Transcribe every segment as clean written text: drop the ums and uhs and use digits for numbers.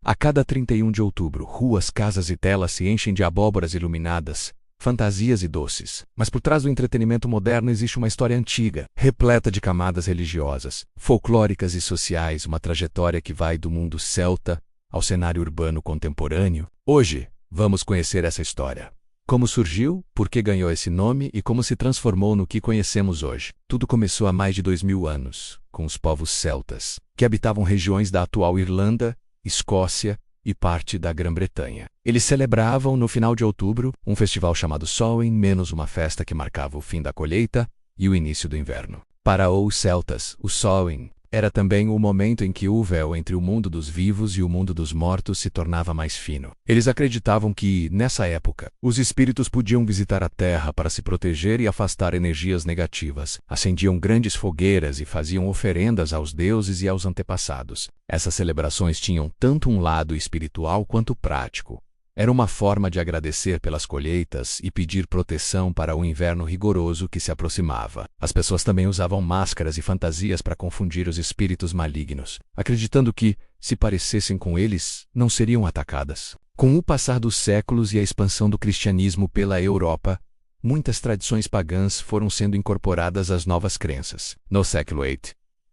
A cada 31 de outubro, ruas, casas e telas se enchem de abóboras iluminadas, fantasias e doces. Mas por trás do entretenimento moderno existe uma história antiga, repleta de camadas religiosas, folclóricas e sociais, uma trajetória que vai do mundo celta ao cenário urbano contemporâneo. Hoje, vamos conhecer essa história. Como surgiu, por que ganhou esse nome e como se transformou no que conhecemos hoje. Tudo começou há mais de 2000 anos, com os povos celtas, que habitavam regiões da atual Irlanda, Escócia e parte da Grã-Bretanha. Eles celebravam, no final de outubro, um festival chamado Samhain, menos uma festa que marcava o fim da colheita e o início do inverno. Para os celtas, o Samhain era também o momento em que o véu entre o mundo dos vivos e o mundo dos mortos se tornava mais fino. Eles acreditavam que, nessa época, os espíritos podiam visitar a terra para se proteger e afastar energias negativas. Acendiam grandes fogueiras e faziam oferendas aos deuses e aos antepassados. Essas celebrações tinham tanto um lado espiritual quanto prático. Era uma forma de agradecer pelas colheitas e pedir proteção para o inverno rigoroso que se aproximava. As pessoas também usavam máscaras e fantasias para confundir os espíritos malignos, acreditando que, se parecessem com eles, não seriam atacadas. Com o passar dos séculos e a expansão do cristianismo pela Europa, muitas tradições pagãs foram sendo incorporadas às novas crenças. No século VIII,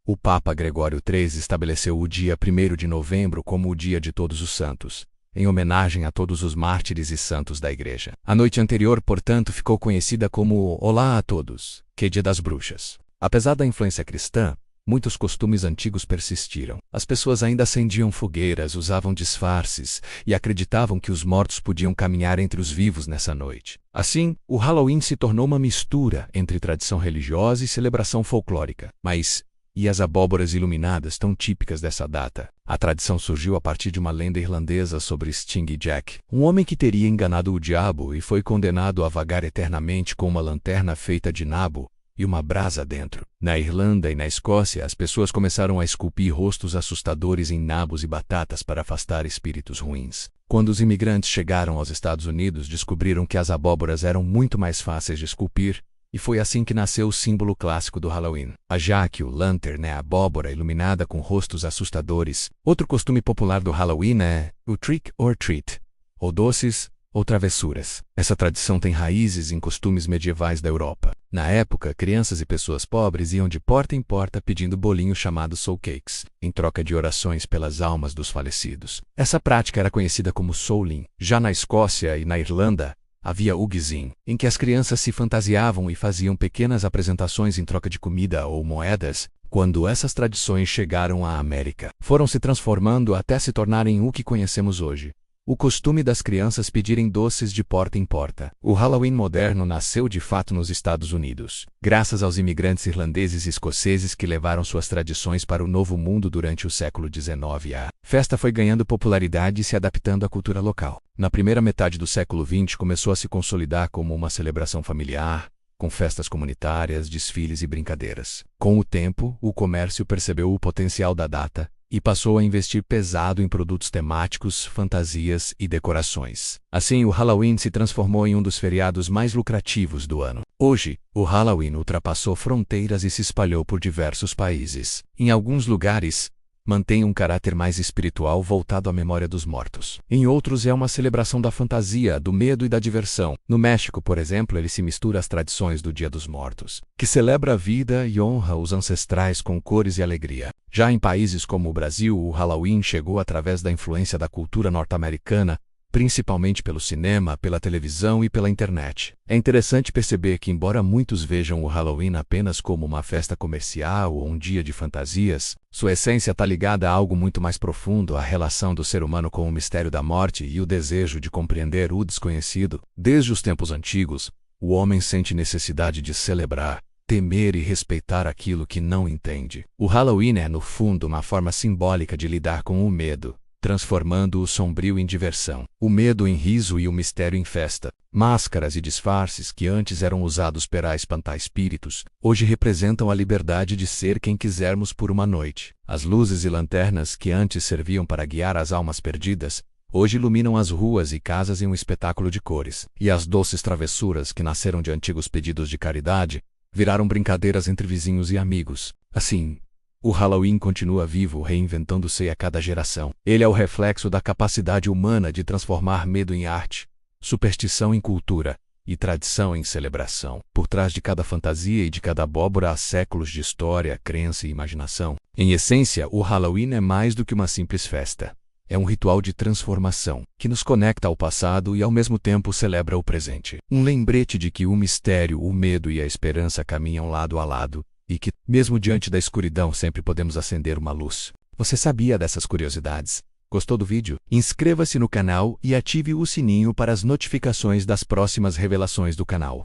o Papa Gregório XIII estabeleceu o dia 1º de novembro como o Dia de Todos os Santos, em homenagem a todos os mártires e santos da Igreja. A noite anterior, portanto, ficou conhecida como Olá a Todos, que é Dia das Bruxas. Apesar da influência cristã, muitos costumes antigos persistiram. As pessoas ainda acendiam fogueiras, usavam disfarces e acreditavam que os mortos podiam caminhar entre os vivos nessa noite. Assim, o Halloween se tornou uma mistura entre tradição religiosa e celebração folclórica. Mas e as abóboras iluminadas tão típicas dessa data? A tradição surgiu a partir de uma lenda irlandesa sobre Sting Jack, um homem que teria enganado o diabo e foi condenado a vagar eternamente com uma lanterna feita de nabo e uma brasa dentro. Na Irlanda e na Escócia, as pessoas começaram a esculpir rostos assustadores em nabos e batatas para afastar espíritos ruins. Quando os imigrantes chegaram aos Estados Unidos, descobriram que as abóboras eram muito mais fáceis de esculpir, e foi assim que nasceu o símbolo clássico do Halloween. A jack-o'-lantern é a abóbora iluminada com rostos assustadores. Outro costume popular do Halloween é o trick or treat, ou doces ou travessuras. Essa tradição tem raízes em costumes medievais da Europa. Na época, crianças e pessoas pobres iam de porta em porta pedindo bolinhos chamados soul cakes, em troca de orações pelas almas dos falecidos. Essa prática era conhecida como souling. Já na Escócia e na Irlanda, havia o Guisin, em que as crianças se fantasiavam e faziam pequenas apresentações em troca de comida ou moedas. Quando essas tradições chegaram à América, foram se transformando até se tornarem o que conhecemos hoje. O costume das crianças pedirem doces de porta em porta. O Halloween moderno nasceu de fato nos Estados Unidos, graças aos imigrantes irlandeses e escoceses que levaram suas tradições para o Novo Mundo durante o século XIX. A festa foi ganhando popularidade e se adaptando à cultura local. Na primeira metade do século XX começou a se consolidar como uma celebração familiar, com festas comunitárias, desfiles e brincadeiras. Com o tempo, o comércio percebeu o potencial da data e passou a investir pesado em produtos temáticos, fantasias e decorações. Assim, o Halloween se transformou em um dos feriados mais lucrativos do ano. Hoje, o Halloween ultrapassou fronteiras e se espalhou por diversos países. Em alguns lugares, mantém um caráter mais espiritual voltado à memória dos mortos. Em outros é uma celebração da fantasia, do medo e da diversão. No México, por exemplo, ele se mistura às tradições do Dia dos Mortos, que celebra a vida e honra os ancestrais com cores e alegria. Já em países como o Brasil, o Halloween chegou através da influência da cultura norte-americana, principalmente pelo cinema, pela televisão e pela internet. É interessante perceber que, embora muitos vejam o Halloween apenas como uma festa comercial ou um dia de fantasias, sua essência está ligada a algo muito mais profundo, a relação do ser humano com o mistério da morte e o desejo de compreender o desconhecido. Desde os tempos antigos, o homem sente necessidade de celebrar, temer e respeitar aquilo que não entende. O Halloween é, no fundo, uma forma simbólica de lidar com o medo, transformando o sombrio em diversão, o medo em riso e o mistério em festa. Máscaras e disfarces que antes eram usados para espantar espíritos, hoje representam a liberdade de ser quem quisermos por uma noite. As luzes e lanternas que antes serviam para guiar as almas perdidas, hoje iluminam as ruas e casas em um espetáculo de cores. E as doces travessuras que nasceram de antigos pedidos de caridade, viraram brincadeiras entre vizinhos e amigos. Assim, O Halloween continua vivo, reinventando-se a cada geração. Ele é o reflexo da capacidade humana de transformar medo em arte, superstição em cultura e tradição em celebração. Por trás de cada fantasia e de cada abóbora há séculos de história, crença e imaginação. Em essência, o Halloween é mais do que uma simples festa. É um ritual de transformação, que nos conecta ao passado e ao mesmo tempo celebra o presente. Um lembrete de que o mistério, o medo e a esperança caminham lado a lado, e que, mesmo diante da escuridão, sempre podemos acender uma luz. Você sabia dessas curiosidades? Gostou do vídeo? Inscreva-se no canal e ative o sininho para as notificações das próximas revelações do canal.